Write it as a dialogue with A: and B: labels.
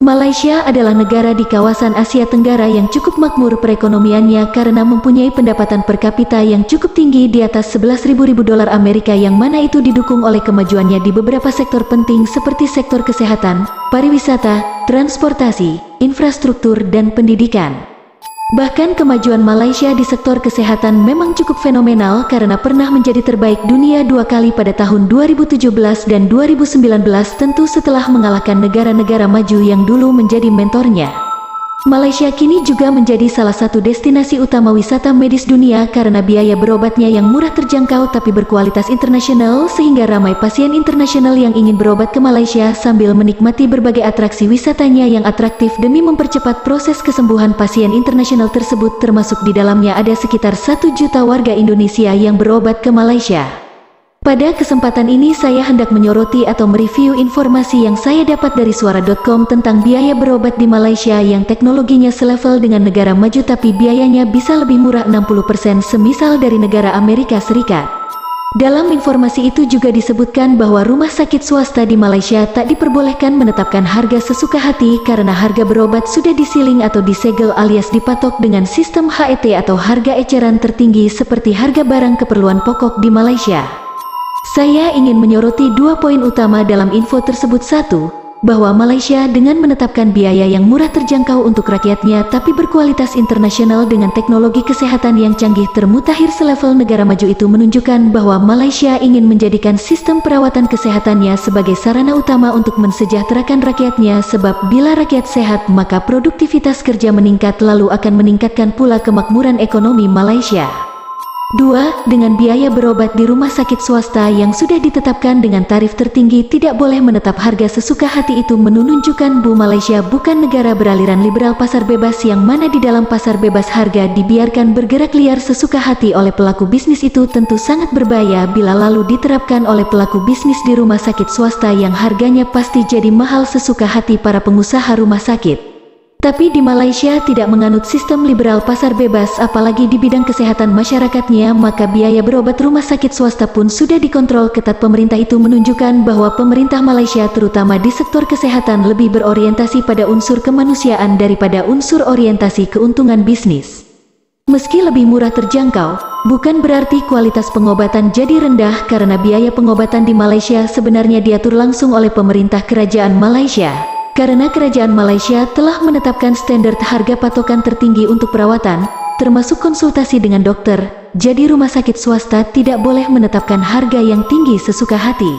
A: Malaysia adalah negara di kawasan Asia Tenggara yang cukup makmur perekonomiannya karena mempunyai pendapatan per kapita yang cukup tinggi di atas 11.000 dolar Amerika, yang mana itu didukung oleh kemajuannya di beberapa sektor penting seperti sektor kesehatan, pariwisata, transportasi, infrastruktur, dan pendidikan. Bahkan kemajuan Malaysia di sektor kesehatan memang cukup fenomenal karena pernah menjadi terbaik dunia 2 kali pada tahun 2017 dan 2019, tentu setelah mengalahkan negara-negara maju yang dulu menjadi mentornya. Malaysia kini juga menjadi salah satu destinasi utama wisata medis dunia karena biaya berobatnya yang murah, terjangkau, tapi berkualitas internasional, sehingga ramai pasien internasional yang ingin berobat ke Malaysia sambil menikmati berbagai atraksi wisatanya yang atraktif demi mempercepat proses kesembuhan pasien internasional tersebut, termasuk di dalamnya ada sekitar 1 juta warga Indonesia yang berobat ke Malaysia. Pada kesempatan ini saya hendak menyoroti atau mereview informasi yang saya dapat dari suara.com tentang biaya berobat di Malaysia yang teknologinya selevel dengan negara maju tapi biayanya bisa lebih murah 60% semisal dari negara Amerika Serikat. Dalam informasi itu juga disebutkan bahwa rumah sakit swasta di Malaysia tak diperbolehkan menetapkan harga sesuka hati karena harga berobat sudah disiling atau disegel alias dipatok dengan sistem HET atau harga eceran tertinggi seperti harga barang keperluan pokok di Malaysia. Saya ingin menyoroti 2 poin utama dalam info tersebut. 1. Bahwa Malaysia dengan menetapkan biaya yang murah terjangkau untuk rakyatnya tapi berkualitas internasional dengan teknologi kesehatan yang canggih termutakhir selevel negara maju itu menunjukkan bahwa Malaysia ingin menjadikan sistem perawatan kesehatannya sebagai sarana utama untuk mensejahterakan rakyatnya, sebab bila rakyat sehat maka produktivitas kerja meningkat lalu akan meningkatkan pula kemakmuran ekonomi Malaysia. 2. Dengan biaya berobat di rumah sakit swasta yang sudah ditetapkan dengan tarif tertinggi tidak boleh menetap harga sesuka hati, itu menunjukkan bahwa Malaysia bukan negara beraliran liberal pasar bebas yang mana di dalam pasar bebas harga dibiarkan bergerak liar sesuka hati oleh pelaku bisnis. Itu tentu sangat berbahaya bila lalu diterapkan oleh pelaku bisnis di rumah sakit swasta yang harganya pasti jadi mahal sesuka hati para pengusaha rumah sakit. Tapi di Malaysia tidak menganut sistem liberal pasar bebas, apalagi di bidang kesehatan masyarakatnya, maka biaya berobat rumah sakit swasta pun sudah dikontrol ketat pemerintah. Itu menunjukkan bahwa pemerintah Malaysia terutama di sektor kesehatan lebih berorientasi pada unsur kemanusiaan daripada unsur orientasi keuntungan bisnis. Meski lebih murah terjangkau, bukan berarti kualitas pengobatan jadi rendah karena biaya pengobatan di Malaysia sebenarnya diatur langsung oleh pemerintah kerajaan Malaysia. Karena kerajaan Malaysia telah menetapkan standar harga patokan tertinggi untuk perawatan, termasuk konsultasi dengan dokter, jadi rumah sakit swasta tidak boleh menetapkan harga yang tinggi sesuka hati.